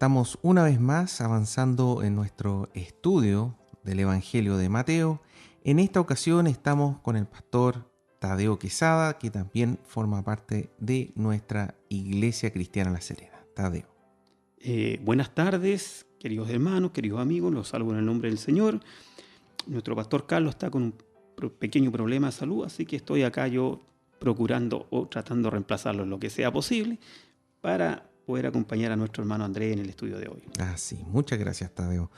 estamos una vez más avanzando en nuestro estudio del Evangelio de Mateo. En esta ocasión estamos con el pastor Tadeo Quesada, que también forma parte de nuestra Iglesia Cristiana La Serena. Tadeo. Buenas tardes, queridos hermanos, queridos amigos, los saludo en el nombre del Señor. Nuestro pastor Carlos está con un pequeño problema de salud, así que estoy acá yo procurando o tratando de reemplazarlo en lo que sea posible para poder acompañar a nuestro hermano Andrés en el estudio de hoy. Sí, muchas gracias, Tadeo.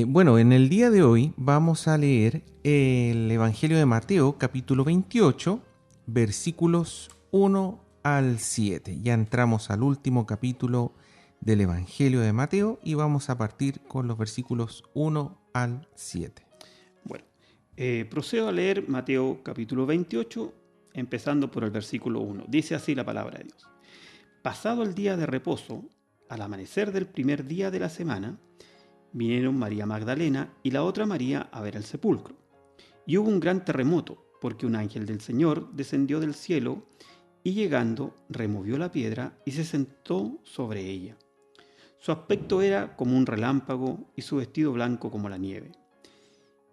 Bueno, en el día de hoy vamos a leer el Evangelio de Mateo, capítulo 28, versículos 1 al 7. Ya entramos al último capítulo del Evangelio de Mateo y vamos a partir con los versículos 1 al 7. Bueno, procedo a leer Mateo capítulo 28, empezando por el versículo 1. Dice así la palabra de Dios. Pasado el día de reposo, al amanecer del primer día de la semana, vinieron María Magdalena y la otra María a ver el sepulcro. Y hubo un gran terremoto, porque un ángel del Señor descendió del cielo y llegando removió la piedra y se sentó sobre ella. Su aspecto era como un relámpago y su vestido blanco como la nieve.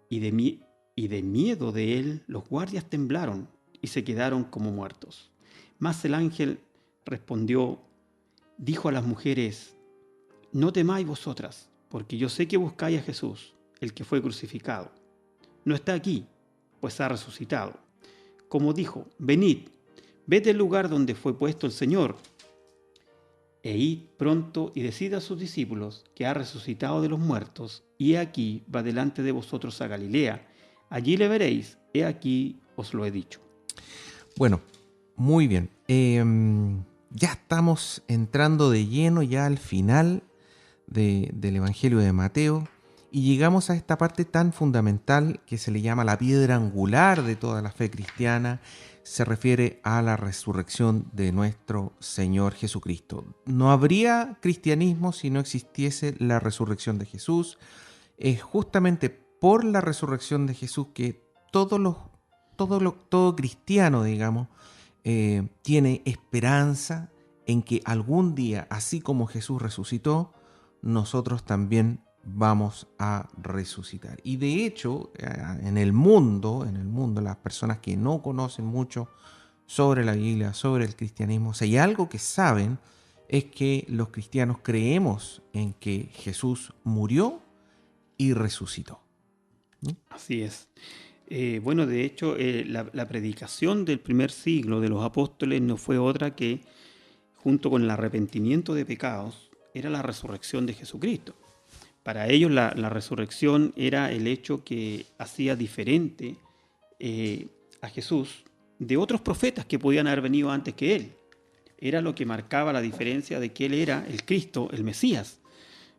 Y de miedo de él los guardias temblaron y se quedaron como muertos. Mas el ángel respondió, dijo a las mujeres, no temáis vosotras, porque yo sé que buscáis a Jesús, el que fue crucificado. No está aquí, pues ha resucitado. Como dijo, venid, ved el lugar donde fue puesto el Señor, e id pronto y decid a sus discípulos que ha resucitado de los muertos, y he aquí va delante de vosotros a Galilea. Allí le veréis, he aquí os lo he dicho. Bueno, muy bien. Ya estamos entrando de lleno ya al final del Evangelio de Mateo y llegamos a esta parte tan fundamental que se le llama la piedra angular de toda la fe cristiana. Se refiere a la resurrección de nuestro Señor Jesucristo. No habría cristianismo si no existiese la resurrección de Jesús. Es justamente por la resurrección de Jesús que todo cristiano, digamos, tiene esperanza en que algún día, así como Jesús resucitó, nosotros también vamos a resucitar. Y de hecho, en el mundo, las personas que no conocen mucho sobre la Biblia, sobre el cristianismo, si hay algo que saben, es que los cristianos creemos en que Jesús murió y resucitó. Así es. Bueno, de hecho, la predicación del primer siglo de los apóstoles no fue otra que, junto con el arrepentimiento de pecados, era la resurrección de Jesucristo. Para ellos la resurrección era el hecho que hacía diferente a Jesús de otros profetas que podían haber venido antes que él. Era lo que marcaba la diferencia de que él era el Cristo, el Mesías.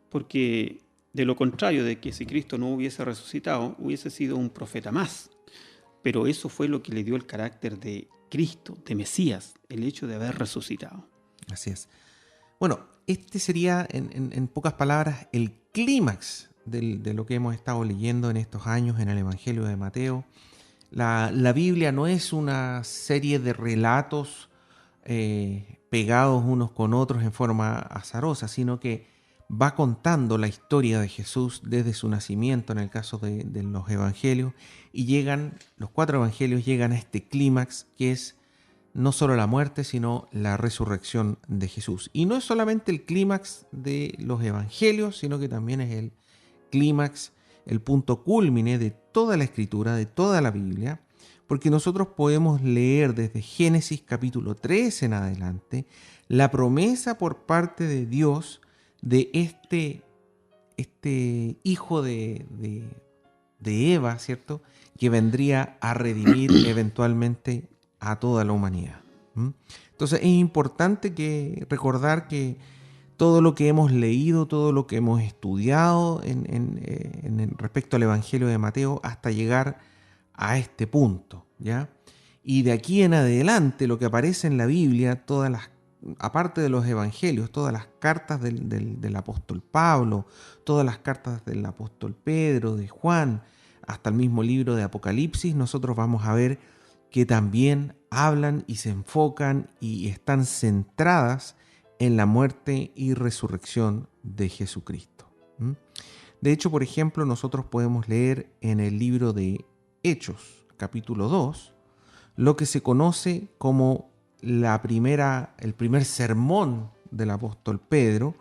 Porque de lo contrario, de que si Cristo no hubiese resucitado, hubiese sido un profeta más. Pero eso fue lo que le dio el carácter de Cristo, de Mesías, el hecho de haber resucitado. Así es. Bueno, este sería, en pocas palabras, el clímax de lo que hemos estado leyendo en estos años en el Evangelio de Mateo. La Biblia no es una serie de relatos pegados unos con otros en forma azarosa, sino que va contando la historia de Jesús desde su nacimiento, en el caso de los evangelios, y los 4 evangelios llegan a este clímax que es no solo la muerte, sino la resurrección de Jesús. Y no es solamente el clímax de los evangelios, sino que también es el clímax, el punto cúlmine de toda la escritura, de toda la Biblia, porque nosotros podemos leer desde Génesis capítulo 3 en adelante la promesa por parte de Dios de este hijo de Eva, ¿cierto?, que vendría a redimir eventualmente a toda la humanidad. Entonces es importante recordar que todo lo que hemos leído, todo lo que hemos estudiado respecto al Evangelio de Mateo hasta llegar a este punto, ¿ya? Y de aquí en adelante lo que aparece en la Biblia, aparte de los evangelios, todas las cartas del apóstol Pablo, todas las cartas del apóstol Pedro, de Juan, hasta el mismo libro de Apocalipsis, nosotros vamos a ver que también hablan y se enfocan y están centradas en la muerte y resurrección de Jesucristo. ¿Mm? De hecho, por ejemplo, nosotros podemos leer en el libro de Hechos, capítulo 2, lo que se conoce como el primer sermón del apóstol Pedro,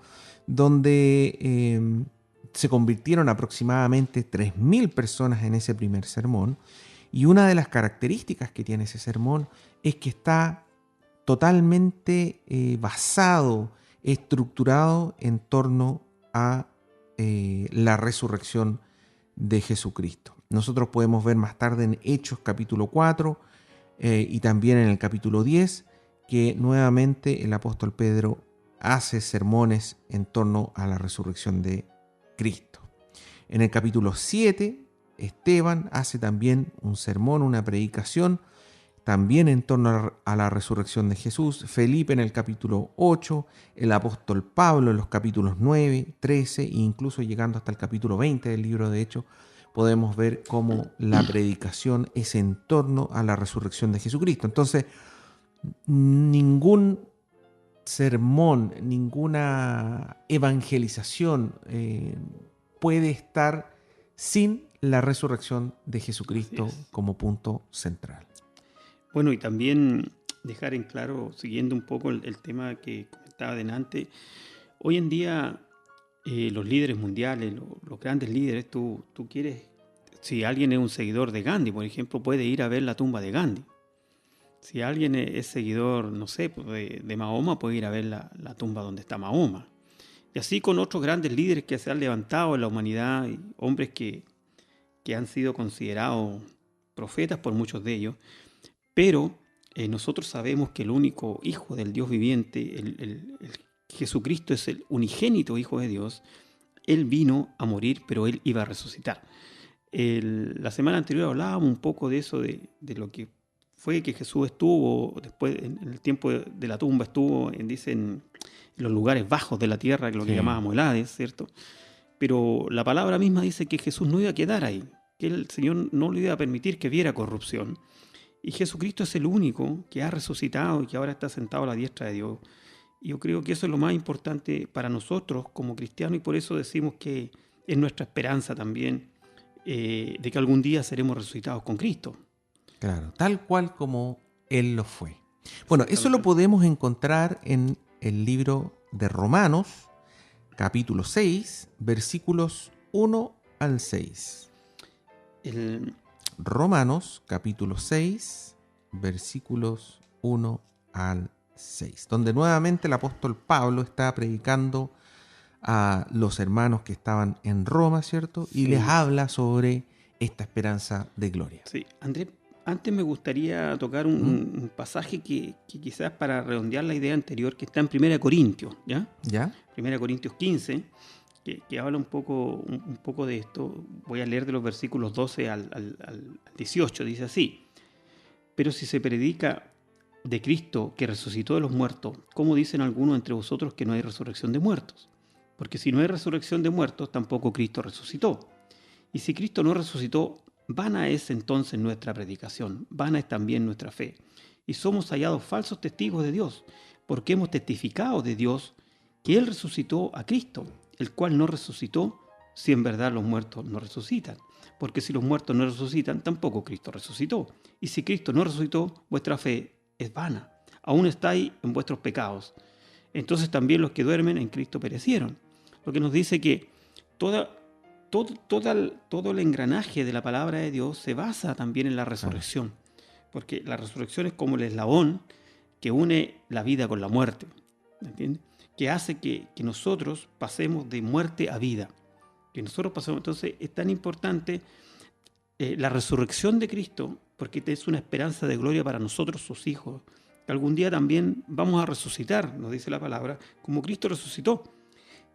donde se convirtieron aproximadamente 3.000 personas en ese primer sermón. Y una de las características que tiene ese sermón es que está totalmente basado, estructurado en torno a la resurrección de Jesucristo. Nosotros podemos ver más tarde en Hechos capítulo 4 y también en el capítulo 10 que nuevamente el apóstol Pedro hace sermones en torno a la resurrección de Cristo. En el capítulo 7, Esteban hace también un sermón, una predicación, también en torno a la resurrección de Jesús. Felipe en el capítulo 8, el apóstol Pablo en los capítulos 9, 13 e incluso llegando hasta el capítulo 20 del libro de Hechos, podemos ver cómo la predicación es en torno a la resurrección de Jesucristo. Entonces, ningún sermón, ninguna evangelización puede estar sin la resurrección de Jesucristo como punto central. Bueno, y también dejar en claro, siguiendo un poco el tema que comentaba delante, hoy en día los líderes mundiales, los grandes líderes, tú quieres, si alguien es un seguidor de Gandhi, por ejemplo, puede ir a ver la tumba de Gandhi. Si alguien es seguidor, no sé, de Mahoma, puede ir a ver la tumba donde está Mahoma. Y así con otros grandes líderes que se han levantado en la humanidad, y hombres que han sido considerados profetas por muchos de ellos, pero nosotros sabemos que el único Hijo del Dios viviente, el Jesucristo es el unigénito Hijo de Dios. Él vino a morir, pero Él iba a resucitar. La semana anterior hablábamos un poco de eso, de lo que fue que Jesús estuvo, después en el tiempo de la tumba, estuvo, dicen, en los lugares bajos de la tierra, lo que llamábamos el Hades, ¿cierto? Pero la palabra misma dice que Jesús no iba a quedar ahí, que el Señor no le iba a permitir que viera corrupción. Y Jesucristo es el único que ha resucitado y que ahora está sentado a la diestra de Dios. Y yo creo que eso es lo más importante para nosotros como cristianos, y por eso decimos que es nuestra esperanza también de que algún día seremos resucitados con Cristo. Claro, tal cual como Él lo fue. Bueno, eso lo podemos encontrar en el libro de Romanos, capítulo 6, versículos 1 al 6. Romanos, capítulo 6, versículos 1 al 6, donde nuevamente el apóstol Pablo está predicando a los hermanos que estaban en Roma, ¿cierto? Y les habla sobre esta esperanza de gloria. Sí, Andrés, antes me gustaría tocar un pasaje que quizás para redondear la idea anterior, que está en 1 Corintios, ¿ya? ¿Ya? 1 Corintios 15, que habla un poco de esto. Voy a leer de los versículos 12 al 18, dice así: pero si se predica de Cristo que resucitó de los muertos, ¿cómo dicen algunos entre vosotros que no hay resurrección de muertos? Porque si no hay resurrección de muertos, tampoco Cristo resucitó. Y si Cristo no resucitó, vana es entonces nuestra predicación, vana es también nuestra fe. Y somos hallados falsos testigos de Dios, porque hemos testificado de Dios que Él resucitó a Cristo, el cual no resucitó si en verdad los muertos no resucitan. Porque si los muertos no resucitan, tampoco Cristo resucitó. Y si Cristo no resucitó, vuestra fe es vana. Aún estáis en vuestros pecados. Entonces también los que duermen en Cristo perecieron. Lo que nos dice que todo el engranaje de la palabra de Dios se basa también en la resurrección. Porque la resurrección es como el eslabón que une la vida con la muerte. ¿Entiendes? Que hace que nosotros pasemos de muerte a vida. Que nosotros pasemos. Entonces es tan importante la resurrección de Cristo, porque es una esperanza de gloria para nosotros, sus hijos. Que algún día también vamos a resucitar, nos dice la palabra, como Cristo resucitó.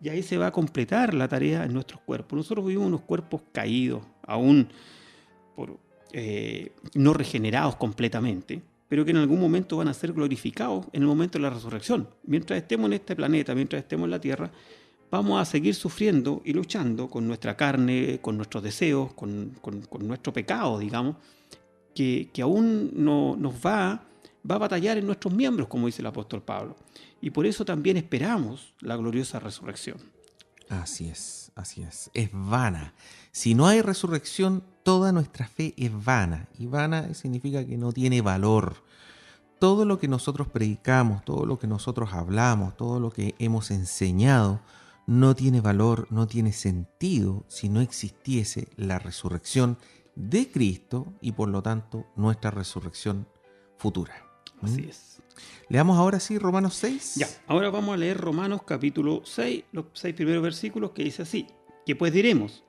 Y ahí se va a completar la tarea en nuestros cuerpos. Nosotros vivimos unos cuerpos caídos, aún no regenerados completamente, pero que en algún momento van a ser glorificados en el momento de la resurrección. Mientras estemos en este planeta, mientras estemos en la tierra, vamos a seguir sufriendo y luchando con nuestra carne, con nuestros deseos, con nuestro pecado, digamos, que aún nos va a batallar en nuestros miembros, como dice el apóstol Pablo. Y por eso también esperamos la gloriosa resurrección. Así es, así es. Es vana. Si no hay resurrección, toda nuestra fe es vana. Y vana significa que no tiene valor. Todo lo que nosotros predicamos, todo lo que nosotros hablamos, todo lo que hemos enseñado, no tiene valor, no tiene sentido si no existiese la resurrección de Cristo y por lo tanto nuestra resurrección futura. Así es. Leamos ahora sí Romanos 6. Ya, ahora vamos a leer Romanos capítulo 6, los 6 primeros versículos, que dice así: ¿Qué pues diremos?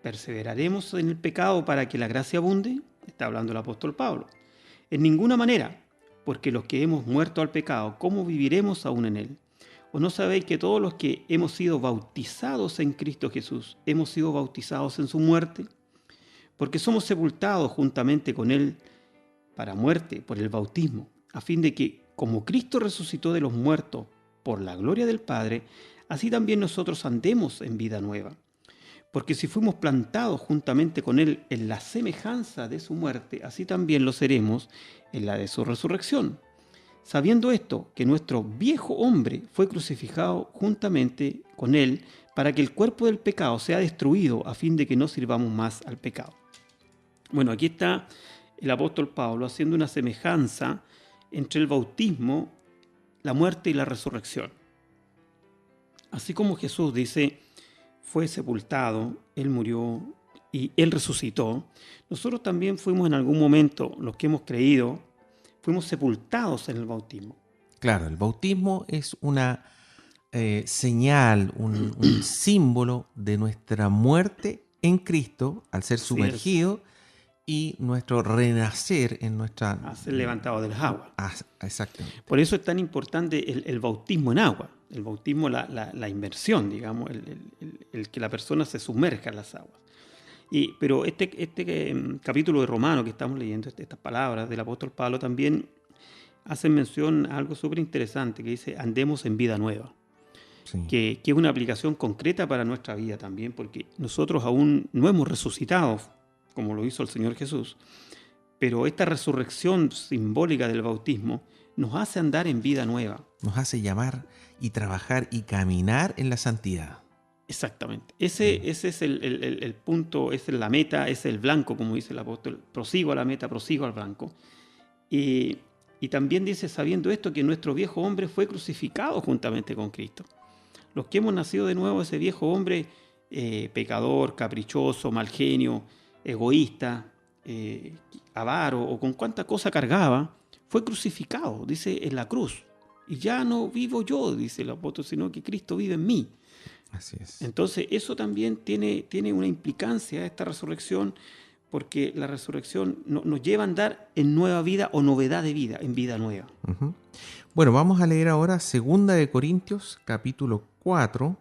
¿Perseveraremos en el pecado para que la gracia abunde? Está hablando el apóstol Pablo. En ninguna manera, porque los que hemos muerto al pecado, ¿cómo viviremos aún en él? ¿O no sabéis que todos los que hemos sido bautizados en Cristo Jesús, hemos sido bautizados en su muerte? Porque somos sepultados juntamente con él para muerte por el bautismo, a fin de que, como Cristo resucitó de los muertos por la gloria del Padre, así también nosotros andemos en vida nueva. Porque si fuimos plantados juntamente con Él en la semejanza de su muerte, así también lo seremos en la de su resurrección. Sabiendo esto, que nuestro viejo hombre fue crucificado juntamente con Él, para que el cuerpo del pecado sea destruido, a fin de que no sirvamos más al pecado. Bueno, aquí está el apóstol Pablo haciendo una semejanza entre el bautismo, la muerte y la resurrección. Así como Jesús dice, fue sepultado, Él murió y Él resucitó, nosotros también fuimos en algún momento, los que hemos creído, fuimos sepultados en el bautismo. Claro, el bautismo es una señal, un símbolo de nuestra muerte en Cristo al ser sumergido y nuestro renacer en nuestra... A ser levantado de las aguas. Exactamente. Por eso es tan importante el bautismo en agua, el bautismo, la inmersión, digamos, el que la persona se sumerja en las aguas. Pero este capítulo de Romanos que estamos leyendo, estas palabras del apóstol Pablo, también hacen mención a algo súper interesante que dice, andemos en vida nueva. Sí. Que es una aplicación concreta para nuestra vida también, porque nosotros aún no hemos resucitado, como lo hizo el Señor Jesús, pero esta resurrección simbólica del bautismo nos hace andar en vida nueva. Nos hace llamar y trabajar y caminar en la santidad. Exactamente. Ese es el punto, esa es la meta, ese es el blanco, como dice el apóstol. Prosigo a la meta, prosigo al blanco. Y también dice, sabiendo esto, que nuestro viejo hombre fue crucificado juntamente con Cristo. Los que hemos nacido de nuevo, ese viejo hombre pecador, caprichoso, mal genio, egoísta, avaro o con cuánta cosa cargaba, fue crucificado, dice, en la cruz. Y ya no vivo yo, dice el apóstol, sino que Cristo vive en mí. Así es. Entonces eso también tiene una implicancia, esta resurrección, porque la resurrección nos lleva a andar en nueva vida o novedad de vida, en vida nueva. Uh-huh. Bueno, vamos a leer ahora 2 Corintios, capítulo 4,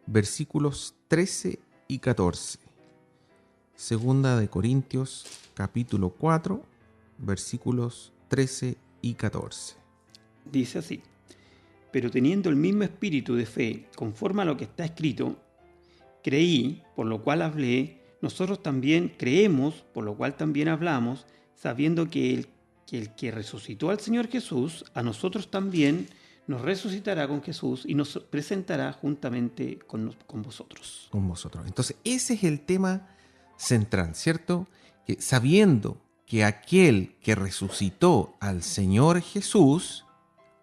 versículos 13 y 14. 2 Corintios, capítulo 4, versículos 13 y 14. Dice así: pero teniendo el mismo espíritu de fe, conforme a lo que está escrito, creí, por lo cual hablé, nosotros también creemos, por lo cual también hablamos, sabiendo que el que resucitó al Señor Jesús, a nosotros también nos resucitará con Jesús y nos presentará juntamente con vosotros. Con vosotros. Entonces, ese es el tema central, ¿cierto? Que sabiendo que aquel que resucitó al Señor Jesús,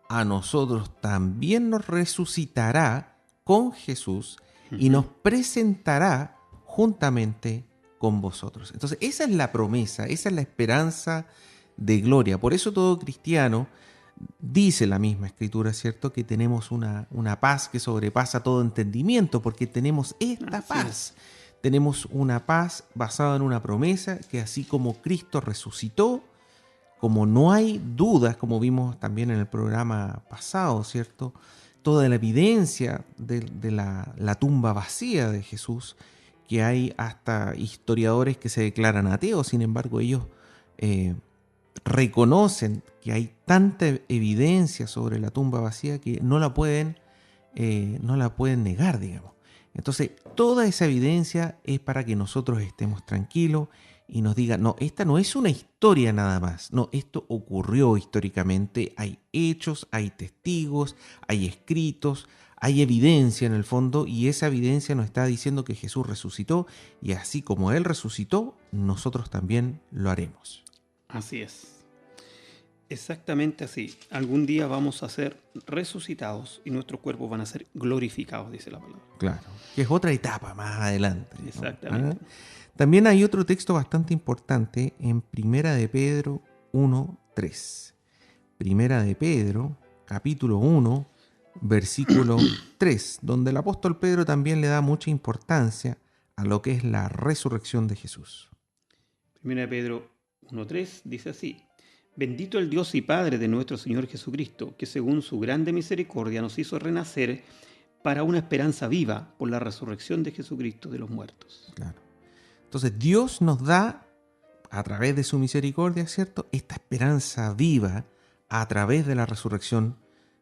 a nosotros también nos resucitará con Jesús y nos presentará juntamente con vosotros. Entonces, esa es la promesa, esa es la esperanza de gloria. Por eso todo cristiano dice la misma Escritura, ¿cierto? Que tenemos una paz que sobrepasa todo entendimiento, porque tenemos esta paz. Tenemos una paz basada en una promesa que así como Cristo resucitó, como no hay dudas, como vimos también en el programa pasado, ¿cierto? Toda la evidencia de la tumba vacía de Jesús, que hay hasta historiadores que se declaran ateos, sin embargo ellos reconocen que hay tanta evidencia sobre la tumba vacía que no la pueden negar, digamos. Entonces, toda esa evidencia es para que nosotros estemos tranquilos y nos digan, no, esta no es una historia nada más, no, esto ocurrió históricamente, hay hechos, hay testigos, hay escritos, hay evidencia en el fondo, y esa evidencia nos está diciendo que Jesús resucitó, y así como Él resucitó, nosotros también lo haremos. Así es. Exactamente así. Algún día vamos a ser resucitados y nuestros cuerpos van a ser glorificados, dice la palabra. Claro, que es otra etapa más adelante, ¿no? Exactamente. También hay otro texto bastante importante en Primera de Pedro 1:3. Primera de Pedro, capítulo 1, versículo 3, donde el apóstol Pedro también le da mucha importancia a lo que es la resurrección de Jesús. Primera de Pedro 1:3 dice así: Bendito el Dios y Padre de nuestro Señor Jesucristo, que según su grande misericordia nos hizo renacer para una esperanza viva por la resurrección de Jesucristo de los muertos. Claro. Entonces Dios nos da, a través de su misericordia, ¿cierto?, esta esperanza viva a través de la resurrección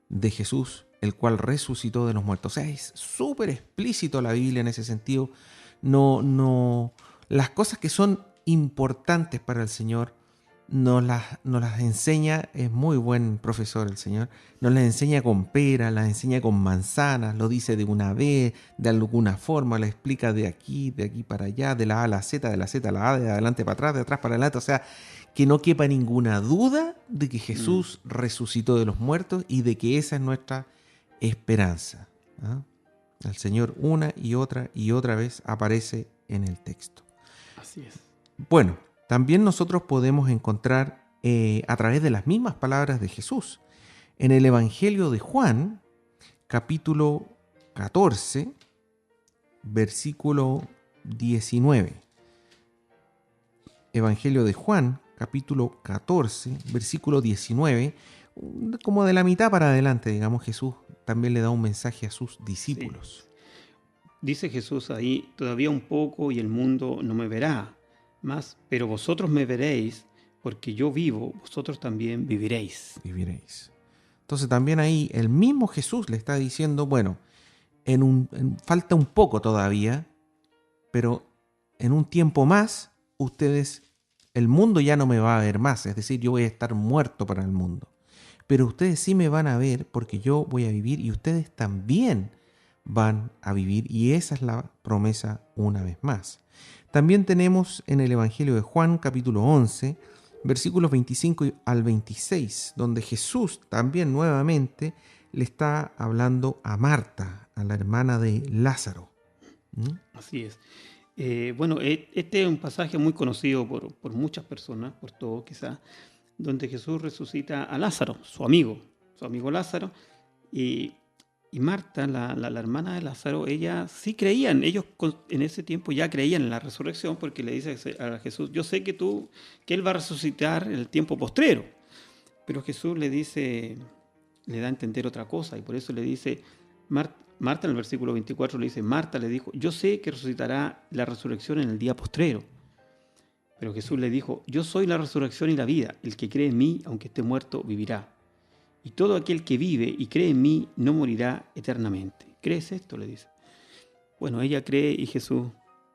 de Jesús, el cual resucitó de los muertos. O sea, es súper explícito la Biblia en ese sentido. Las cosas que son importantes para el Señor nos las enseña, es muy buen profesor el Señor, nos las enseña con peras, las enseña con manzanas, lo dice de una vez, de alguna forma, lo explica de aquí para allá, de la A a la Z, de la Z a la A, de adelante para atrás, de atrás para adelante, o sea, que no quepa ninguna duda de que Jesús resucitó de los muertos y de que esa es nuestra esperanza. El Señor una y otra vez aparece en el texto. Así es. Bueno, también nosotros podemos encontrar a través de las mismas palabras de Jesús en el Evangelio de Juan, capítulo 14, versículo 19. Evangelio de Juan, capítulo 14, versículo 19, como de la mitad para adelante, digamos, Jesús también le da un mensaje a sus discípulos. Sí. Dice Jesús ahí: todavía un poco y el mundo no me verá más, pero vosotros me veréis, porque yo vivo, vosotros también viviréis. Viviréis. Entonces también ahí el mismo Jesús le está diciendo, bueno, falta un poco todavía, pero en un tiempo más, el mundo ya no me va a ver más, es decir, yo voy a estar muerto para el mundo. Pero ustedes sí me van a ver porque yo voy a vivir y ustedes también van a vivir, y esa es la promesa una vez más. También tenemos en el Evangelio de Juan, capítulo 11, versículos 25 al 26, donde Jesús también nuevamente le está hablando a Marta, a la hermana de Lázaro. Así es. Bueno, este es un pasaje muy conocido por muchas personas, por todos quizás, donde Jesús resucita a Lázaro, su amigo Lázaro, y Marta, la hermana de Lázaro, ella sí creían, ellos en ese tiempo ya creían en la resurrección, porque le dice a Jesús: yo sé que él va a resucitar en el tiempo postrero. Pero Jesús le da a entender otra cosa, y por eso le dice, Marta en el versículo 24 le dice: Marta le dijo: yo sé que resucitará la resurrección en el día postrero. Pero Jesús le dijo: yo soy la resurrección y la vida, el que cree en mí, aunque esté muerto, vivirá. Y todo aquel que vive y cree en mí no morirá eternamente. ¿Crees esto?, le dice. Bueno, ella cree y Jesús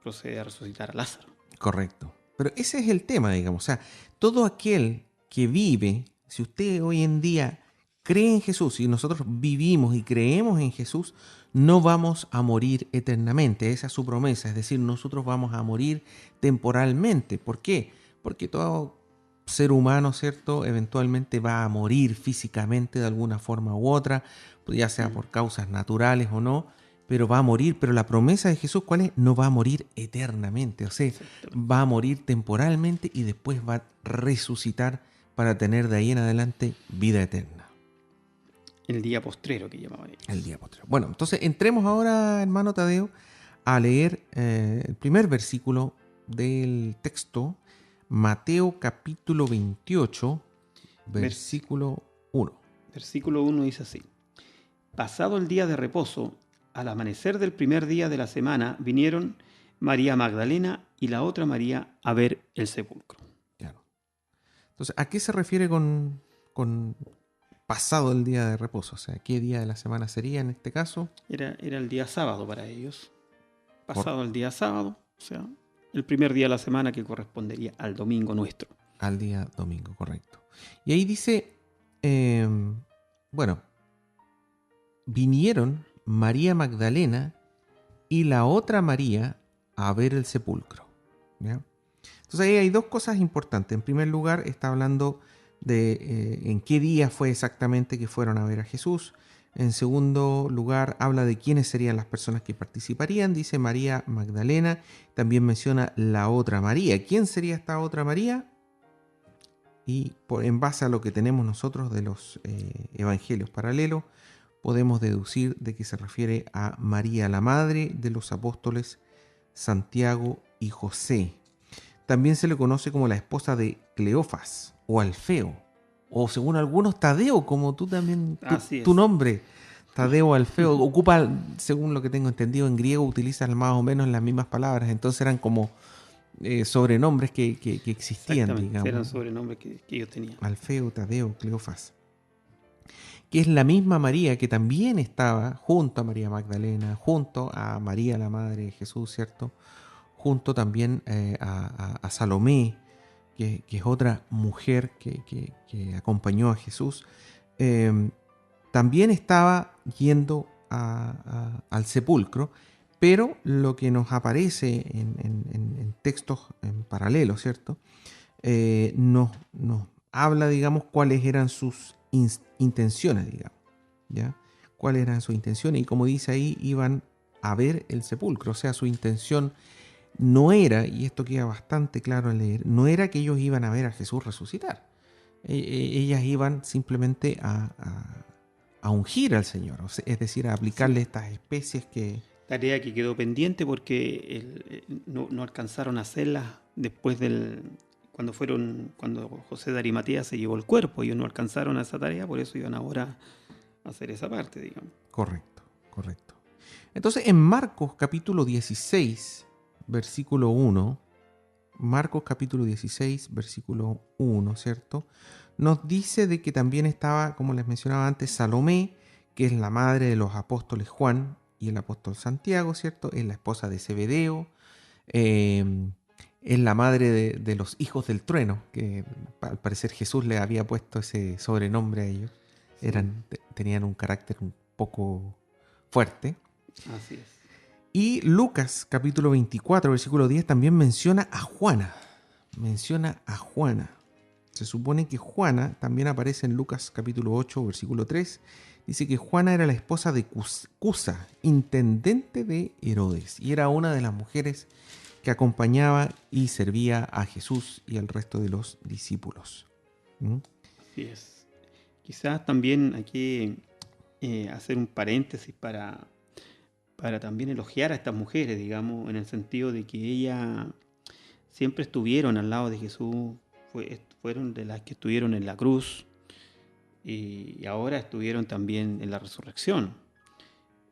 procede a resucitar a Lázaro. Correcto. Pero ese es el tema, digamos. O sea, todo aquel que vive, si usted hoy en día cree en Jesús, si nosotros vivimos y creemos en Jesús, no vamos a morir eternamente. Esa es su promesa. Es decir, nosotros vamos a morir temporalmente. ¿Por qué? Porque todo ser humano, ¿cierto?, eventualmente va a morir físicamente de alguna forma u otra, ya sea por causas naturales o no, pero va a morir. Pero la promesa de Jesús, ¿cuál es? No va a morir eternamente, o sea, va a morir temporalmente y después va a resucitar para tener de ahí en adelante vida eterna. El día postrero que llamaban ellos. El día postrero. Bueno, entonces entremos ahora, hermano Tadeo, a leer el primer versículo del texto, Mateo capítulo 28, versículo 1. Versículo 1 dice así: Pasado el día de reposo, al amanecer del primer día de la semana, vinieron María Magdalena y la otra María a ver el sepulcro. Claro. Entonces, ¿a qué se refiere con pasado el día de reposo? O sea, ¿qué día de la semana sería en este caso? Era el día sábado para ellos. Pasado el día sábado, o sea, el primer día de la semana, que correspondería al domingo nuestro. Al día domingo, correcto. Y ahí dice, bueno, vinieron María Magdalena y la otra María a ver el sepulcro. ¿Ya? Entonces ahí hay dos cosas importantes. En primer lugar, está hablando de en qué día fue exactamente que fueron a ver a Jesús. En segundo lugar, habla de quiénes serían las personas que participarían. Dice María Magdalena. También menciona la otra María. ¿Quién sería esta otra María? Y en base a lo que tenemos nosotros de los evangelios paralelos, podemos deducir de que se refiere a María, la madre de los apóstoles Santiago y José. También se le conoce como la esposa de Cleofas o Alfeo, o según algunos Tadeo, como tú también, tu nombre, Tadeo Alfeo, ocupa, según lo que tengo entendido, en griego utilizan más o menos las mismas palabras, entonces eran como sobrenombres que existían, digamos. Eran sobrenombres que ellos tenían. Alfeo, Tadeo, Cleofas. Que es la misma María que también estaba junto a María Magdalena, junto a María la Madre de Jesús, ¿cierto? Junto también a Salomé, que es otra mujer que acompañó a Jesús. También estaba yendo al sepulcro, pero lo que nos aparece en textos en paralelo, ¿cierto? Nos habla, digamos, cuáles eran sus intenciones, digamos, ¿ya? Cuáles eran sus intenciones, y como dice ahí, iban a ver el sepulcro, o sea, su intención no era, y esto queda bastante claro al leer, no era que ellos iban a ver a Jesús resucitar. Ellas iban simplemente a ungir al Señor, o sea, es decir, a aplicarle estas especies que... Tarea que quedó pendiente porque no alcanzaron a hacerla después cuando José de Arimatea se llevó el cuerpo. Ellos no alcanzaron a esa tarea, por eso iban ahora a hacer esa parte, digamos. Correcto. Entonces, en Marcos capítulo 16, versículo 1, Marcos capítulo 16, versículo 1, ¿cierto? Nos dice de que también estaba, como les mencionaba antes, Salomé, que es la madre de los apóstoles Juan y el apóstol Santiago, ¿cierto? Es la esposa de Zebedeo, es la madre de los hijos del trueno, que al parecer Jesús le había puesto ese sobrenombre a ellos. Sí. Tenían un carácter un poco fuerte. Así es. Y Lucas, capítulo 24, versículo 10, también menciona a Juana. Se supone que Juana también aparece en Lucas, capítulo 8, versículo 3. Dice que Juana era la esposa de Cusa, intendente de Herodes, y era una de las mujeres que acompañaba y servía a Jesús y al resto de los discípulos. Así es. Quizás también aquí hacer un paréntesis para también elogiar a estas mujeres, digamos, en el sentido de que ellas siempre estuvieron al lado de Jesús, fueron de las que estuvieron en la cruz y ahora estuvieron también en la resurrección.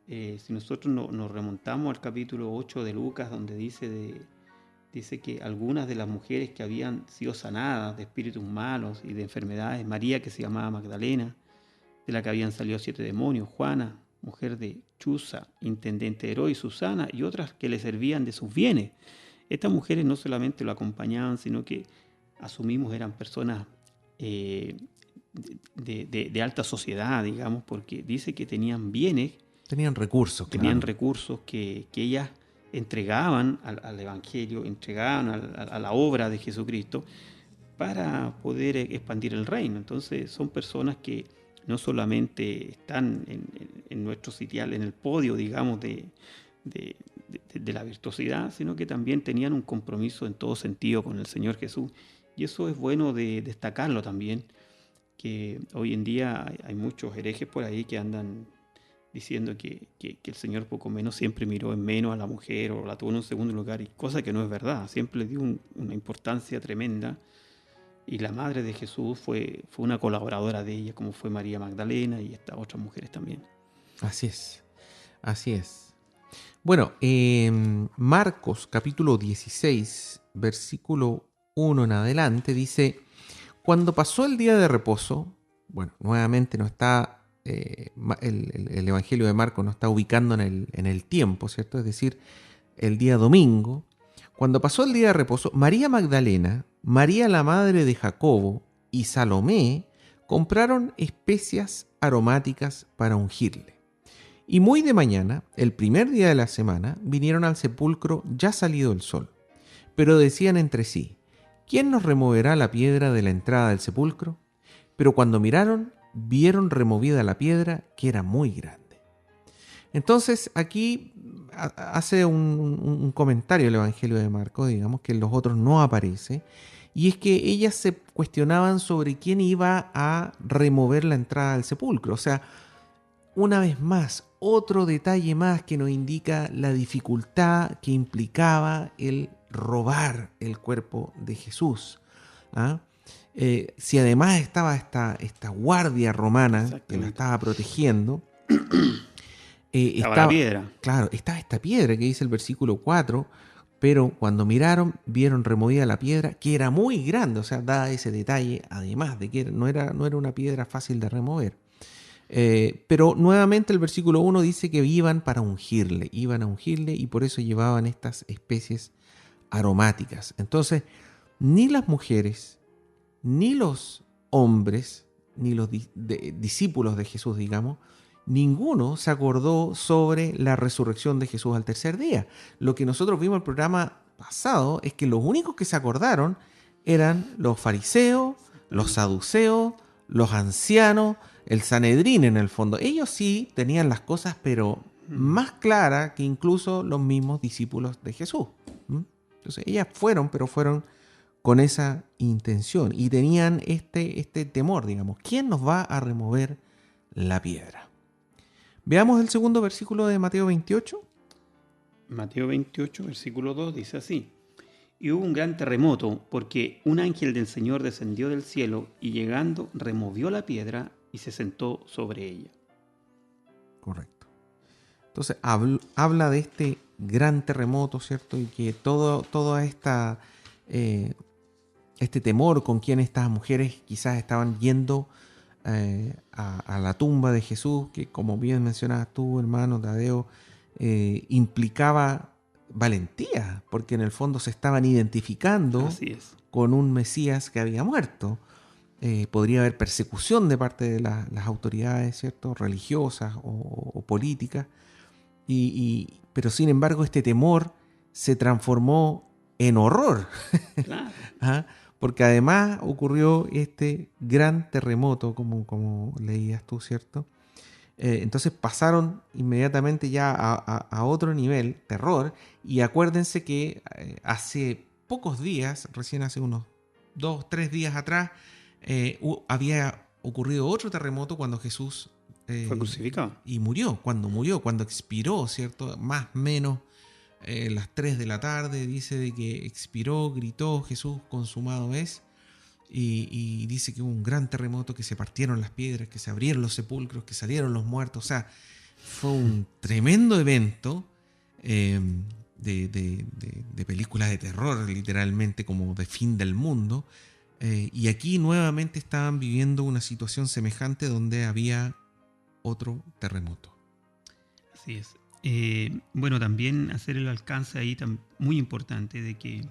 Si nosotros nos remontamos al capítulo 8 de Lucas, donde dice que algunas de las mujeres que habían sido sanadas de espíritus malos y de enfermedades, María, que se llamaba Magdalena, de la que habían salido 7 demonios, Juana, mujer de Chuza, intendente de Herodes, Susana y otras que le servían de sus bienes. Estas mujeres no solamente lo acompañaban, sino que asumimos eran personas de alta sociedad, digamos, porque dice que tenían bienes. Tenían recursos, Tenían recursos que ellas entregaban al Evangelio, entregaban a la obra de Jesucristo para poder expandir el reino. Entonces son personas que no solamente están en nuestro sitial, en el podio, digamos, de la virtuosidad, sino que también tenían un compromiso en todo sentido con el Señor Jesús. Y eso es bueno de destacarlo también, que hoy en día hay muchos herejes por ahí que andan diciendo que el Señor poco menos siempre miró en menos a la mujer o la tuvo en un segundo lugar, y cosa que no es verdad. Siempre le dio una importancia tremenda. Y la madre de Jesús fue una colaboradora de ella, como fue María Magdalena y estas otras mujeres también. Así es. Bueno, Marcos capítulo 16, versículo 1 en adelante, dice: cuando pasó el día de reposo, bueno, nuevamente no está, el Evangelio de Marcos no está ubicando en el tiempo, ¿cierto? Es decir, el día domingo. Cuando pasó el día de reposo, María Magdalena, María la madre de Jacobo y Salomé compraron especias aromáticas para ungirle. Y muy de mañana, el primer día de la semana, vinieron al sepulcro ya salido el sol. Pero decían entre sí: ¿quién nos removerá la piedra de la entrada del sepulcro? Pero cuando miraron, vieron removida la piedra, que era muy grande. Entonces aquí hace un comentario el Evangelio de Marcos, digamos, que en los otros no aparece, y es que ellas se cuestionaban sobre quién iba a remover la entrada al sepulcro. O sea, una vez más, otro detalle más que nos indica la dificultad que implicaba el robar el cuerpo de Jesús. ¿Ah? Si además estaba esta guardia romana que la estaba protegiendo, estaba la piedra. Claro, estaba esta piedra que dice el versículo 4, pero cuando miraron, vieron removida la piedra, que era muy grande, o sea, da ese detalle, además de que no era una piedra fácil de remover. Pero nuevamente el versículo 1 dice que iban a ungirle y por eso llevaban estas especies aromáticas. Entonces, ni las mujeres, ni los hombres, ni los discípulos de Jesús, digamos, ninguno se acordó sobre la resurrección de Jesús al tercer día. Lo que nosotros vimos en el programa pasado es que los únicos que se acordaron eran los fariseos, los saduceos, los ancianos, el Sanedrín en el fondo. Ellos sí tenían las cosas, pero más claras que incluso los mismos discípulos de Jesús. Entonces ellas fueron, pero fueron con esa intención y tenían este temor, digamos. ¿Quién nos va a remover la piedra? Veamos el segundo versículo de Mateo 28. Mateo 28, versículo 2 dice así: y hubo un gran terremoto, porque un ángel del Señor descendió del cielo y llegando removió la piedra y se sentó sobre ella. Correcto. Entonces habla de este gran terremoto, ¿cierto? Y que toda esta este temor con quien estas mujeres quizás estaban yendo a la tumba de Jesús, que como bien mencionabas tú, hermano Tadeo, implicaba valentía, porque en el fondo se estaban identificando con un Mesías que había muerto. Podría haber persecución de parte de las autoridades, ¿cierto?, religiosas o políticas, pero sin embargo este temor se transformó en horror. Claro. ¿Ah? Porque además ocurrió este gran terremoto, como leías tú, ¿cierto? Entonces pasaron inmediatamente ya a otro nivel, terror, y acuérdense que hace pocos días, recién hace unos 2-3 días atrás, había ocurrido otro terremoto cuando Jesús fue crucificado. Y murió, cuando expiró, ¿cierto? Más o menos las 3 de la tarde, dice de que expiró, gritó Jesús, consumado es, y dice que hubo un gran terremoto, que se partieron las piedras, que se abrieron los sepulcros, que salieron los muertos. O sea, fue un tremendo evento de películas de terror, literalmente como de fin del mundo. Y aquí nuevamente estaban viviendo una situación semejante donde había otro terremoto. Así es. Bueno, también hacer el alcance ahí muy importante de que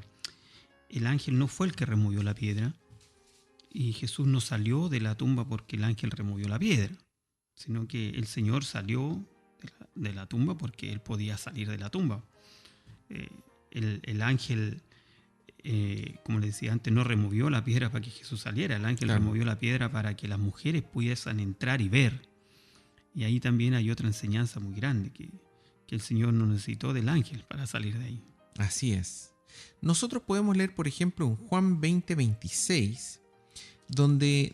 el ángel no fue el que removió la piedra y Jesús no salió de la tumba porque el ángel removió la piedra, sino que el Señor salió de la tumba porque Él podía salir de la tumba. El ángel, como les decía antes, no removió la piedra para que Jesús saliera. El ángel removió la piedra para que las mujeres pudiesen entrar y ver. Y ahí también hay otra enseñanza muy grande, que el Señor no necesitó del ángel para salir de ahí. Así es. Nosotros podemos leer, por ejemplo, en Juan 20:26, donde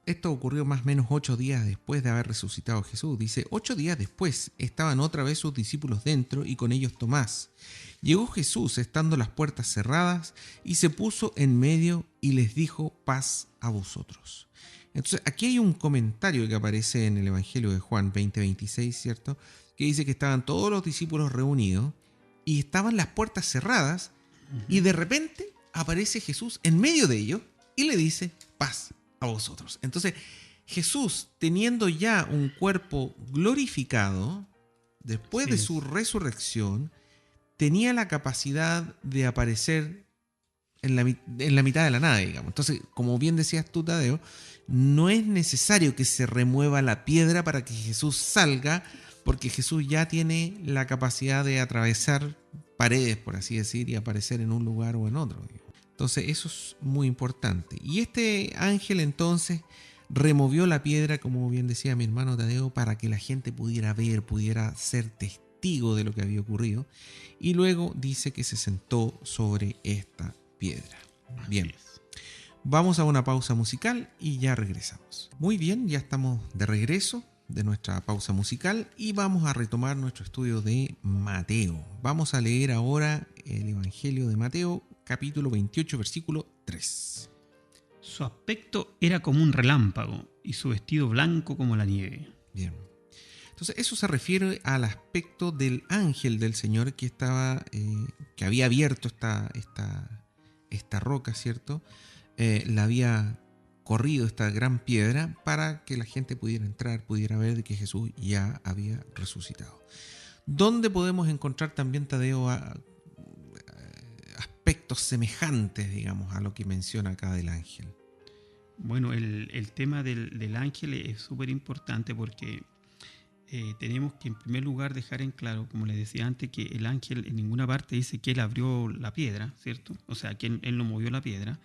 esto ocurrió más o menos 8 días después de haber resucitado Jesús. Dice: 8 días después estaban otra vez sus discípulos dentro y con ellos Tomás. Llegó Jesús estando las puertas cerradas y se puso en medio y les dijo: paz a vosotros. Entonces aquí hay un comentario que aparece en el Evangelio de Juan 20:26, ¿cierto?, que dice que estaban todos los discípulos reunidos y estaban las puertas cerradas, y de repente aparece Jesús en medio de ellos y le dice: paz a vosotros. Entonces Jesús, teniendo ya un cuerpo glorificado después de su resurrección, tenía la capacidad de aparecer en la mitad de la nada, digamos. Entonces, como bien decías tú, Tadeo, no es necesario que se remueva la piedra para que Jesús salga, porque Jesús ya tiene la capacidad de atravesar paredes, por así decir, y aparecer en un lugar o en otro. Entonces eso es muy importante. Y este ángel entonces removió la piedra, como bien decía mi hermano Tadeo, para que la gente pudiera ver, pudiera ser testigo de lo que había ocurrido. Y luego dice que se sentó sobre esta piedra. Bien, vamos a una pausa musical y ya regresamos. Muy bien, ya estamos de regreso de nuestra pausa musical y vamos a retomar nuestro estudio de Mateo. Vamos a leer ahora el Evangelio de Mateo, capítulo 28, versículo 3. Su aspecto era como un relámpago y su vestido blanco como la nieve. Bien. Entonces eso se refiere al aspecto del ángel del Señor que estaba, que había abierto esta roca, ¿cierto? La había corrido esta gran piedra para que la gente pudiera entrar, pudiera ver de que Jesús ya había resucitado. ¿Dónde podemos encontrar también, Tadeo, aspectos semejantes, digamos, a lo que menciona acá del ángel? Bueno, el tema del ángel es súper importante porque tenemos que en primer lugar dejar en claro, como les decía antes, que el ángel en ninguna parte dice que él abrió la piedra, ¿cierto? O sea, que él no movió la piedra.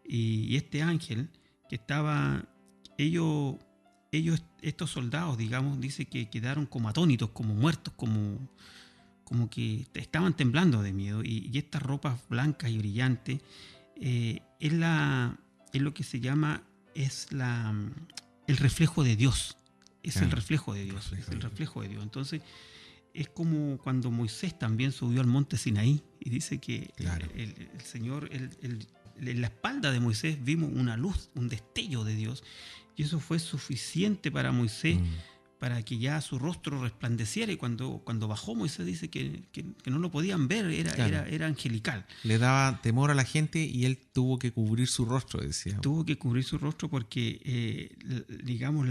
Y este ángel que estaba, ellos, estos soldados, digamos, dice que quedaron como atónitos, como muertos, como que estaban temblando de miedo. Y estas ropas blancas y brillantes es lo que se llama, el reflejo de Dios. Es el reflejo de Dios, es el reflejo de Dios. Entonces, es como cuando Moisés también subió al monte Sinaí y dice que el Señor, en la espalda de Moisés vimos una luz, un destello de Dios, y eso fue suficiente para Moisés para que ya su rostro resplandeciera, y cuando bajó Moisés dice que no lo podían ver, era angelical. Le daba temor a la gente y él tuvo que cubrir su rostro, decía. Tuvo que cubrir su rostro porque, digamos,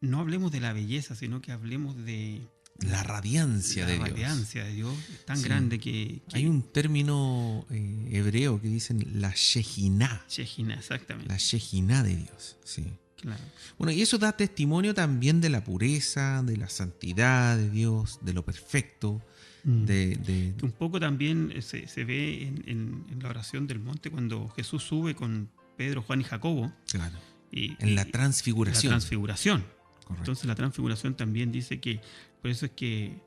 no hablemos de la belleza, sino que hablemos de la radiancia de Dios. La radiancia de Dios es tan grande que... Hay un término hebreo que dicen la Shejiná. Shejiná, exactamente. La Shejiná de Dios, sí. Claro. Bueno, y eso da testimonio también de la pureza, de la santidad de Dios, de lo perfecto. Un poco también se ve en la oración del monte cuando Jesús sube con Pedro, Juan y Jacobo. Claro. En la transfiguración. La transfiguración. Correcto. Entonces la transfiguración también dice que, por eso es que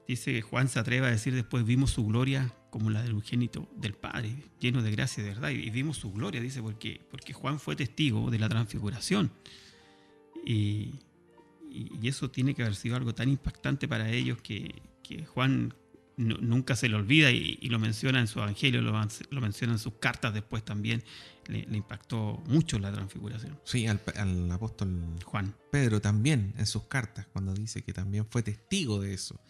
dice que Juan se atreve a decir después, vimos su gloria como la del unigénito del Padre, lleno de gracia y de verdad, y vimos su gloria, dice, porque Juan fue testigo de la transfiguración. Y eso tiene que haber sido algo tan impactante para ellos que Juan nunca se le olvida y lo menciona en su evangelio, lo menciona en sus cartas después también. Le impactó mucho la transfiguración. Sí, al apóstol Juan. Pedro también en sus cartas, cuando dice que también fue testigo de eso.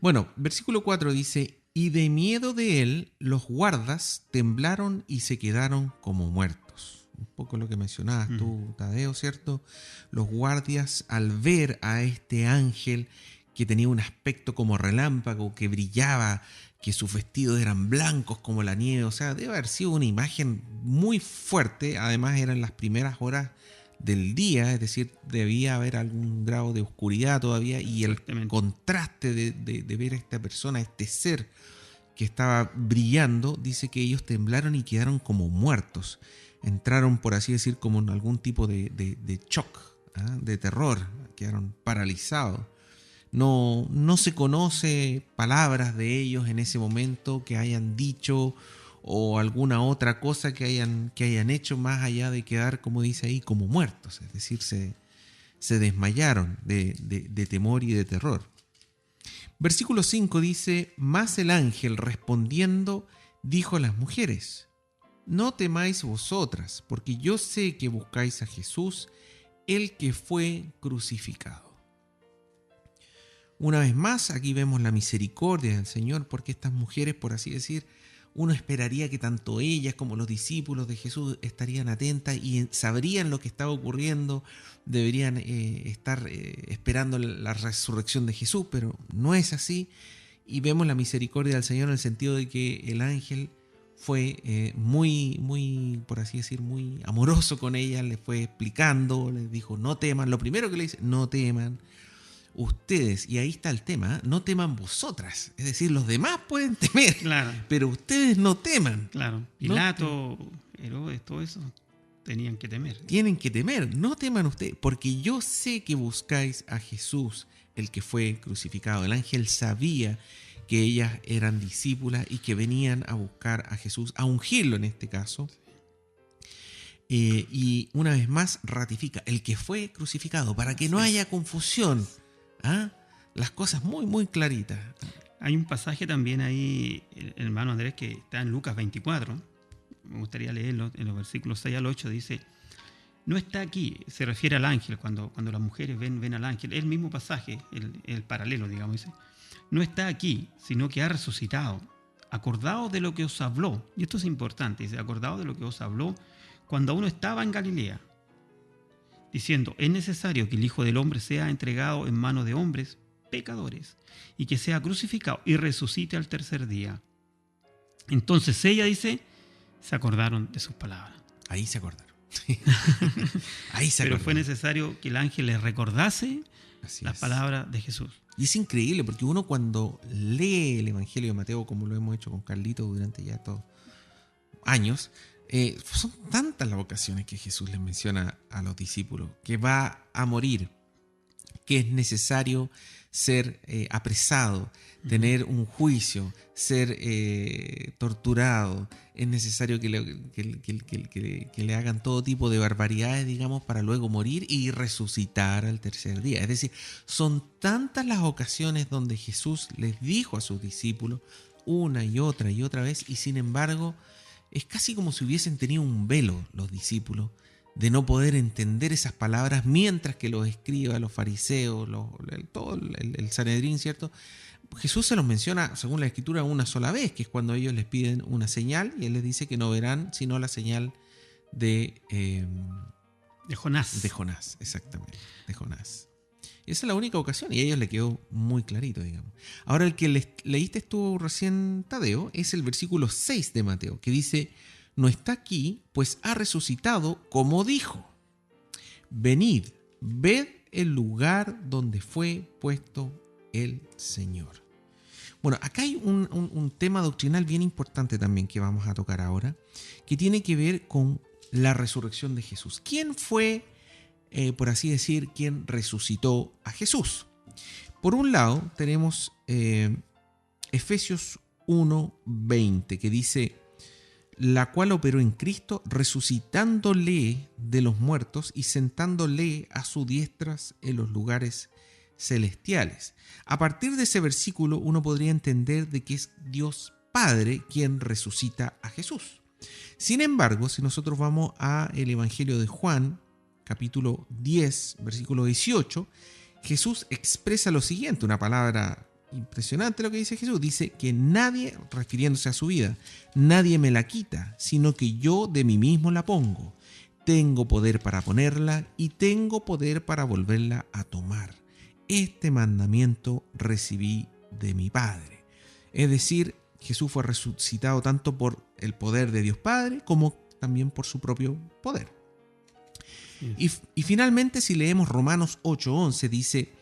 Bueno, versículo 4 dice, y de miedo de él los guardas temblaron y se quedaron como muertos. Un poco lo que mencionabas tú, Tadeo, ¿cierto? Los guardias, al ver a este ángel que tenía un aspecto como relámpago, que brillaba, que sus vestidos eran blancos como la nieve, o sea, debe haber sido una imagen muy fuerte. Además eran las primeras horas del día, es decir, debía haber algún grado de oscuridad todavía, y el contraste de ver a esta persona, este ser que estaba brillando, dice que ellos temblaron y quedaron como muertos. Entraron, por así decir, como en algún tipo de shock, de terror, quedaron paralizados. No se conoce palabras de ellos en ese momento que hayan dicho o alguna otra cosa que hayan hecho más allá de quedar, como dice ahí, como muertos. Es decir, se desmayaron de temor y de terror. Versículo 5 dice, mas el ángel respondiendo dijo a las mujeres, no temáis vosotras, porque yo sé que buscáis a Jesús, el que fue crucificado. Una vez más, aquí vemos la misericordia del Señor, porque estas mujeres, por así decir, uno esperaría que tanto ellas como los discípulos de Jesús estarían atentas y sabrían lo que estaba ocurriendo, deberían estar esperando la resurrección de Jesús, pero no es así. Y vemos la misericordia del Señor en el sentido de que el ángel fue muy, por así decir, muy amoroso con ellas, les fue explicando, les dijo, no teman. Lo primero que le dice, no teman. ustedes, y ahí está el tema, no teman vosotras. Es decir, los demás pueden temer, Claro, pero ustedes no teman. claro. Pilato, Herodes, todo eso tenían que temer. Tienen que temer, no teman ustedes, porque yo sé que buscáis a Jesús, el que fue crucificado. El ángel sabía que ellas eran discípulas y que venían a buscar a Jesús, a ungirlo en este caso. Y una vez más ratifica el que fue crucificado, para que no haya confusión. ¿Ah? Las cosas muy, muy claritas. Hay un pasaje también ahí, el hermano Andrés, que está en Lucas 24. Me gustaría leerlo, en los versículos 6 al 8 dice: no está aquí, se refiere al ángel, cuando las mujeres ven al ángel, el mismo pasaje, el paralelo, digamos, dice: no está aquí, sino que ha resucitado. Acordaos de lo que os habló, y esto es importante, dice: acordaos de lo que os habló cuando aún estaba en Galilea, diciendo: es necesario que el Hijo del Hombre sea entregado en manos de hombres pecadores, y que sea crucificado y resucite al tercer día. Entonces ella dice, se acordaron de sus palabras. Ahí se acordaron. Ahí se Pero acordaron. fue necesario que el ángel les recordase Así las es. palabras de Jesús. Y es increíble porque uno cuando lee el Evangelio de Mateo, como lo hemos hecho con Carlito durante ya estos años, son tantas las ocasiones que Jesús les menciona a los discípulos que va a morir, que es necesario ser apresado, tener un juicio, ser torturado. Es necesario que le hagan todo tipo de barbaridades, digamos, para luego morir y resucitar al tercer día. Es decir, son tantas las ocasiones donde Jesús les dijo a sus discípulos una y otra vez, y sin embargo es casi como si hubiesen tenido un velo los discípulos de no poder entender esas palabras, mientras que los escribas, los fariseos, todo el Sanedrín, ¿cierto? Jesús se los menciona, según la Escritura, una sola vez, que es cuando ellos les piden una señal, y Él les dice que no verán sino la señal de Jonás. De Jonás, exactamente, de Jonás. Y esa es la única ocasión, y a ellos le quedó muy clarito, digamos. Ahora, el que leíste tú recién, Tadeo, es el versículo 6 de Mateo, que dice: no está aquí, pues ha resucitado como dijo. Venid, ved el lugar donde fue puesto el Señor. Bueno, acá hay un tema doctrinal bien importante también que vamos a tocar ahora, que tiene que ver con la resurrección de Jesús. ¿Quién fue, por así decir, quien resucitó a Jesús? Por un lado, tenemos Efesios 1:20, que dice: la cual operó en Cristo, resucitándole de los muertos y sentándole a su diestra en los lugares celestiales. A partir de ese versículo uno podría entender de que es Dios Padre quien resucita a Jesús. Sin embargo, si nosotros vamos a el Evangelio de Juan, capítulo 10, versículo 18, Jesús expresa lo siguiente, una palabra impresionante lo que dice Jesús. Dice que nadie, refiriéndose a su vida, nadie me la quita, sino que yo de mí mismo la pongo. Tengo poder para ponerla y tengo poder para volverla a tomar. Este mandamiento recibí de mi Padre. Es decir, Jesús fue resucitado tanto por el poder de Dios Padre como también por su propio poder. Y finalmente, si leemos Romanos 8:11, dice: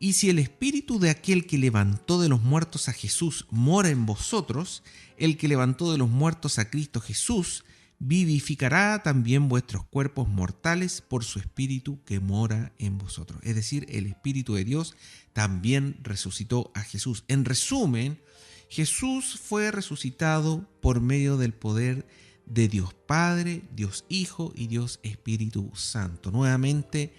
y si el espíritu de aquel que levantó de los muertos a Jesús mora en vosotros, el que levantó de los muertos a Cristo Jesús vivificará también vuestros cuerpos mortales por su espíritu que mora en vosotros. Es decir, el Espíritu de Dios también resucitó a Jesús. En resumen, Jesús fue resucitado por medio del poder de Dios Padre, Dios Hijo y Dios Espíritu Santo. Nuevamente,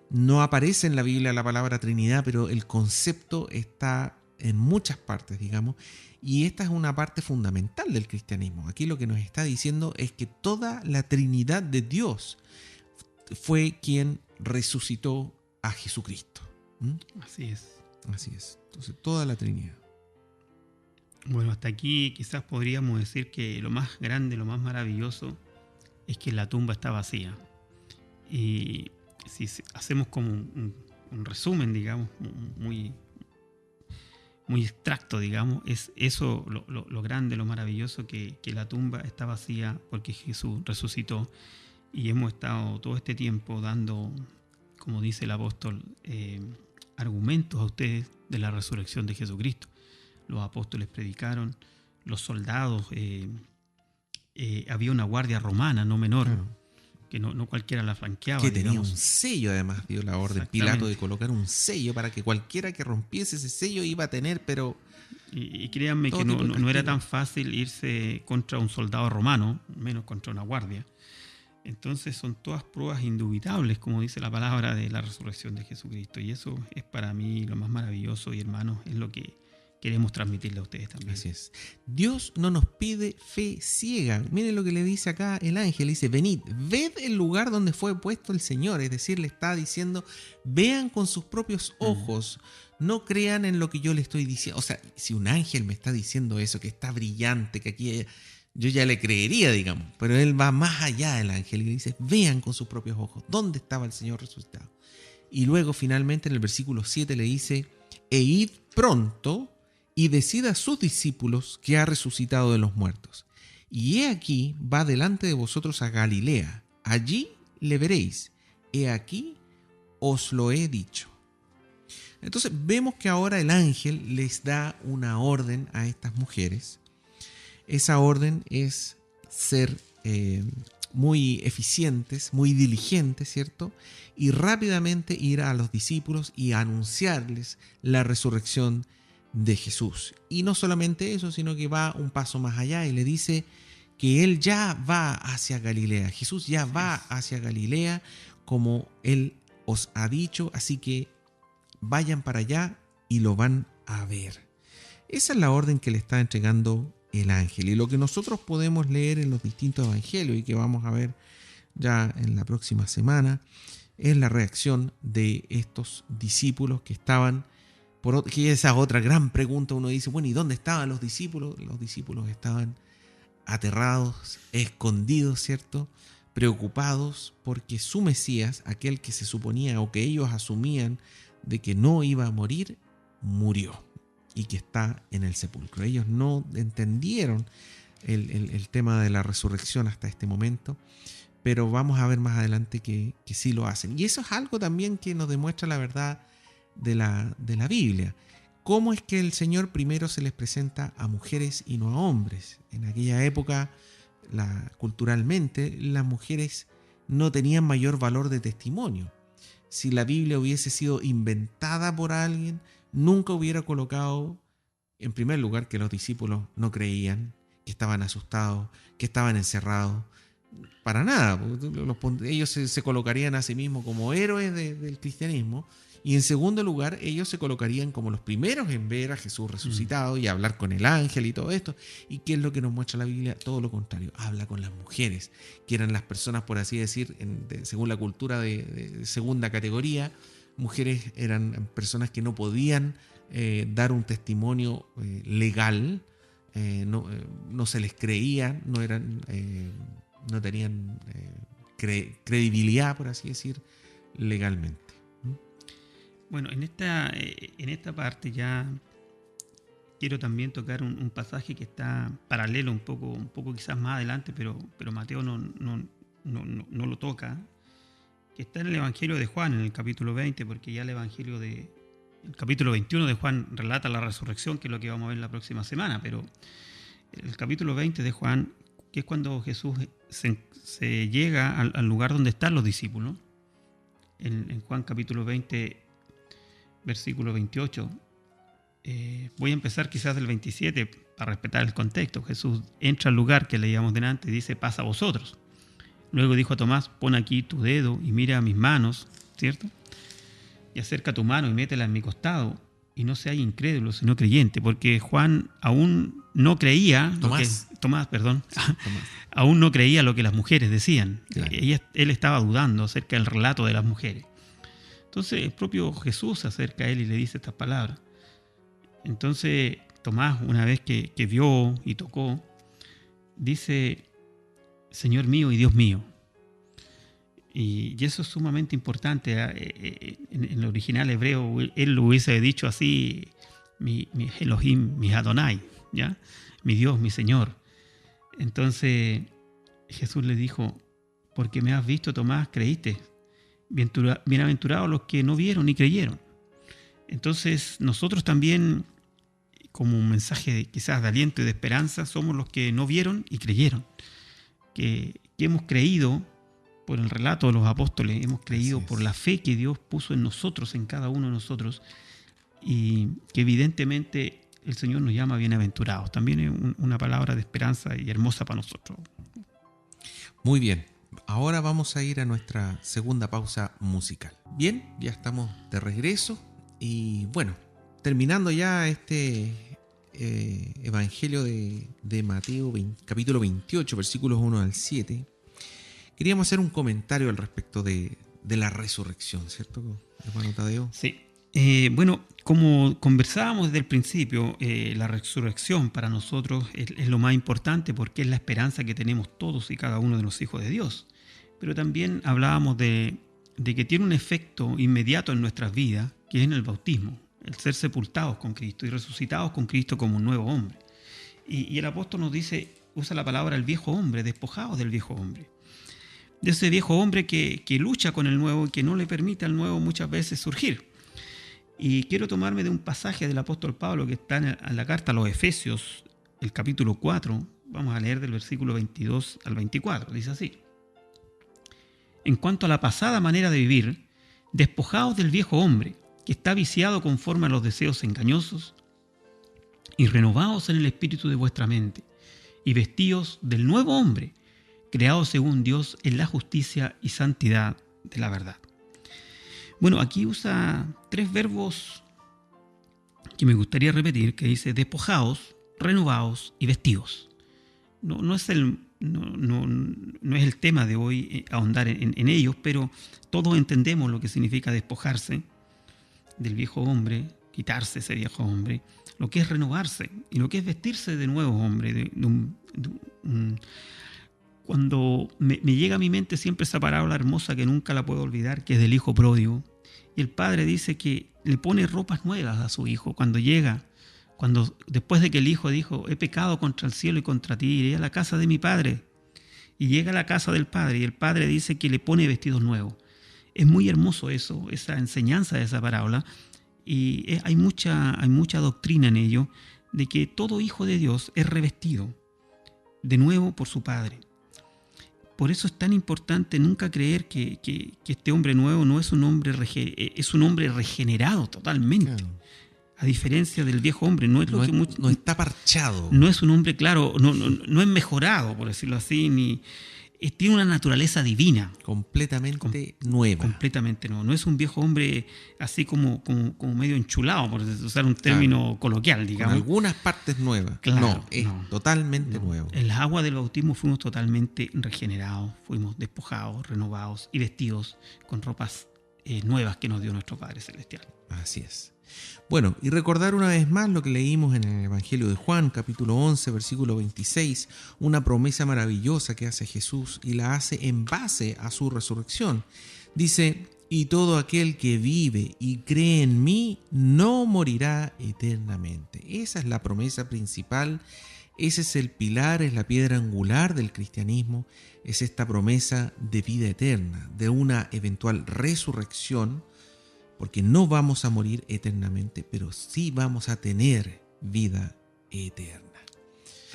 no aparece en la Biblia la palabra Trinidad, pero el concepto está en muchas partes, digamos, y esta es una parte fundamental del cristianismo. Aquí lo que nos está diciendo es que toda la Trinidad de Dios fue quien resucitó a Jesucristo. Así es. Así es. Entonces, toda la Trinidad. Bueno, hasta aquí quizás podríamos decir que lo más grande, lo más maravilloso es que la tumba está vacía. Y si hacemos como un resumen, digamos, muy extracto, digamos, es eso lo grande, lo maravilloso, que la tumba está vacía porque Jesús resucitó, y hemos estado todo este tiempo dando, como dice el apóstol, argumentos a ustedes de la resurrección de Jesucristo. Los apóstoles predicaron, los soldados, había una guardia romana, no menor, que no cualquiera la flanqueaba. Que tenía un sello, además, dio la orden Pilato de colocar un sello para que cualquiera que rompiese ese sello iba a tener, pero... Y créanme que no era tan fácil irse contra un soldado romano, menos contra una guardia. Entonces son todas pruebas indubitables, como dice la palabra, de la resurrección de Jesucristo. Y eso es para mí lo más maravilloso, y hermanos, es lo que queremos transmitirle a ustedes también. Así es. Dios no nos pide fe ciega. Miren lo que le dice acá el ángel. Dice, venid, ved el lugar donde fue puesto el Señor. Es decir, le está diciendo, vean con sus propios ojos. No crean en lo que yo le estoy diciendo. O sea, si un ángel me está diciendo eso, que está brillante, que aquí... yo ya le creería, digamos. Pero él va más allá del ángel y dice, vean con sus propios ojos. ¿Dónde estaba el Señor resucitado? Y luego, finalmente, en el versículo 7 le dice, e id pronto y decid a sus discípulos que ha resucitado de los muertos. Y he aquí va delante de vosotros a Galilea. Allí le veréis. He aquí os lo he dicho. Entonces vemos que ahora el ángel les da una orden a estas mujeres. Esa orden es ser muy eficientes, muy diligentes, ¿cierto? Y rápidamente ir a los discípulos y anunciarles la resurrección de Jesús. Y no solamente eso, sino que va un paso más allá y le dice que él ya va hacia Galilea. Jesús ya va hacia Galilea como él os ha dicho, así que vayan para allá y lo van a ver. Esa es la orden que le está entregando el ángel. Y lo que nosotros podemos leer en los distintos evangelios y que vamos a ver ya en la próxima semana es la reacción de estos discípulos que estaban, que esa otra gran pregunta, uno dice, bueno, ¿y dónde estaban los discípulos? Los discípulos estaban aterrados, escondidos, ¿cierto? Preocupados porque su Mesías, aquel que se suponía o que ellos asumían de que no iba a morir, murió y que está en el sepulcro. Ellos no entendieron el tema de la resurrección hasta este momento, pero vamos a ver más adelante que sí lo hacen. Y eso es algo también que nos demuestra la verdad de la Biblia. ¿Cómo es que el Señor primero se les presenta a mujeres y no a hombres? En aquella época, culturalmente, las mujeres no tenían mayor valor de testimonio. Si la Biblia hubiese sido inventada por alguien, nunca hubiera colocado, en primer lugar, que los discípulos no creían, que estaban asustados, que estaban encerrados. Para nada. Ellos se colocarían a sí mismos como héroes del cristianismo. Y en segundo lugar, ellos se colocarían como los primeros en ver a Jesús resucitado y hablar con el ángel y todo esto. ¿Y qué es lo que nos muestra la Biblia? Todo lo contrario. Habla con las mujeres, que eran las personas, por así decir, según la cultura de segunda categoría. Mujeres eran personas que no podían dar un testimonio legal, no se les creía, no tenían credibilidad, por así decir, legalmente. Bueno, en esta parte ya quiero también tocar un pasaje que está paralelo un poco quizás más adelante, pero Mateo no lo toca, que está en el Evangelio de Juan, en el capítulo 20, porque ya el capítulo 21 de Juan relata la resurrección, que es lo que vamos a ver la próxima semana, pero el capítulo 20 de Juan, que es cuando Jesús se llega al lugar donde están los discípulos, en Juan capítulo 20, versículo 28. Voy a empezar quizás del 27 para respetar el contexto. Jesús entra al lugar que leíamos delante y dice, pasa a vosotros. Luego dijo a Tomás, pon aquí tu dedo y mira mis manos, ¿cierto? Y acerca tu mano y métela en mi costado. Y no seas incrédulo, sino creyente, porque Juan aún no creía, Tomás, aún no creía lo que las mujeres decían. Claro. Él estaba dudando acerca del relato de las mujeres. Entonces el propio Jesús se acerca a él y le dice estas palabras. Entonces Tomás, una vez que vio y tocó, dice, Señor mío y Dios mío. Y eso es sumamente importante. En el original hebreo, él lo hubiese dicho así, mi Elohim, mi Adonai, ¿ya? Mi Dios, mi Señor. Entonces Jesús le dijo, porque me has visto, Tomás, creíste. Bienaventurados los que no vieron ni creyeron. Entonces nosotros también, como un mensaje quizás de aliento y de esperanza, somos los que no vieron y creyeron, que hemos creído por el relato de los apóstoles, hemos creído por la fe que Dios puso en nosotros, en cada uno de nosotros, y que evidentemente el Señor nos llama bienaventurados. También es una palabra de esperanza y hermosa para nosotros. Muy bien, ahora vamos a ir a nuestra segunda pausa musical. Bien, ya estamos de regreso y bueno, terminando ya este Evangelio de Mateo, capítulo 28, versículos 1 al 7, queríamos hacer un comentario al respecto de la resurrección, ¿cierto, hermano Tadeo? Sí. Bueno, como conversábamos desde el principio, la resurrección para nosotros es lo más importante porque es la esperanza que tenemos todos y cada uno de los hijos de Dios. Pero también hablábamos de que tiene un efecto inmediato en nuestras vidas, que es en el bautismo, el ser sepultados con Cristo y resucitados con Cristo como un nuevo hombre. Y el apóstol nos dice, usa la palabra el viejo hombre, despojados del viejo hombre. De ese viejo hombre que lucha con el nuevo y que no le permite al nuevo muchas veces surgir. Y quiero tomarme de un pasaje del apóstol Pablo que está en la carta a los Efesios, el capítulo 4. Vamos a leer del versículo 22 al 24. Dice así: en cuanto a la pasada manera de vivir, despojaos del viejo hombre, que está viciado conforme a los deseos engañosos, y renovaos en el espíritu de vuestra mente, y vestíos del nuevo hombre, creado según Dios en la justicia y santidad de la verdad. Bueno, aquí usa 3 verbos que me gustaría repetir, que dice despojaos, renovaos y vestíos. No es el tema de hoy ahondar en ellos, pero todos entendemos lo que significa despojarse del viejo hombre, quitarse ese viejo hombre, lo que es renovarse y lo que es vestirse de nuevo hombre. Cuando me llega a mi mente siempre esa parábola hermosa que nunca la puedo olvidar, que es del hijo pródigo. Y el padre dice que le pone ropas nuevas a su hijo cuando llega, después de que el hijo dijo, he pecado contra el cielo y contra ti, iré a la casa de mi padre. Y llega a la casa del padre y el padre dice que le pone vestidos nuevos. Es muy hermoso eso, esa enseñanza de esa parábola. Y hay mucha doctrina en ello de que todo hijo de Dios es revestido de nuevo por su padre. Por eso es tan importante nunca creer que este hombre nuevo no es un hombre es un hombre regenerado totalmente. Claro. A diferencia del viejo hombre, no está parchado. No es un hombre, claro, no es mejorado, por decirlo así, tiene una naturaleza divina. Completamente nueva. Completamente nueva. No es un viejo hombre así como medio enchulado, por usar un término coloquial, digamos. Con algunas partes nuevas. Claro, es totalmente nuevo. En las aguas del bautismo fuimos totalmente regenerados, fuimos despojados, renovados y vestidos con ropas nuevas que nos dio nuestro Padre Celestial. Así es. Bueno, y recordar una vez más lo que leímos en el Evangelio de Juan, capítulo 11, versículo 26, una promesa maravillosa que hace Jesús y la hace en base a su resurrección. Dice, y todo aquel que vive y cree en mí no morirá eternamente. Esa es la promesa principal, ese es el pilar, es la piedra angular del cristianismo, es esta promesa de vida eterna, de una eventual resurrección, porque no vamos a morir eternamente, pero sí vamos a tener vida eterna.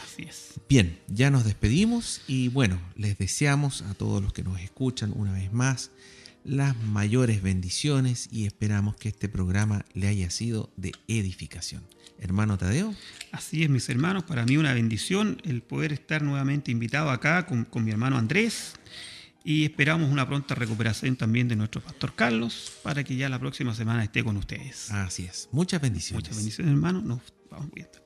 Así es. Bien, ya nos despedimos y bueno, les deseamos a todos los que nos escuchan una vez más las mayores bendiciones y esperamos que este programa le haya sido de edificación. Hermano Tadeo. Así es, mis hermanos, para mí una bendición el poder estar nuevamente invitado acá con mi hermano Andrés. Y esperamos una pronta recuperación también de nuestro pastor Carlos para que ya la próxima semana esté con ustedes. Así es. Muchas bendiciones. Muchas bendiciones, hermanos. Nos vamos viendo.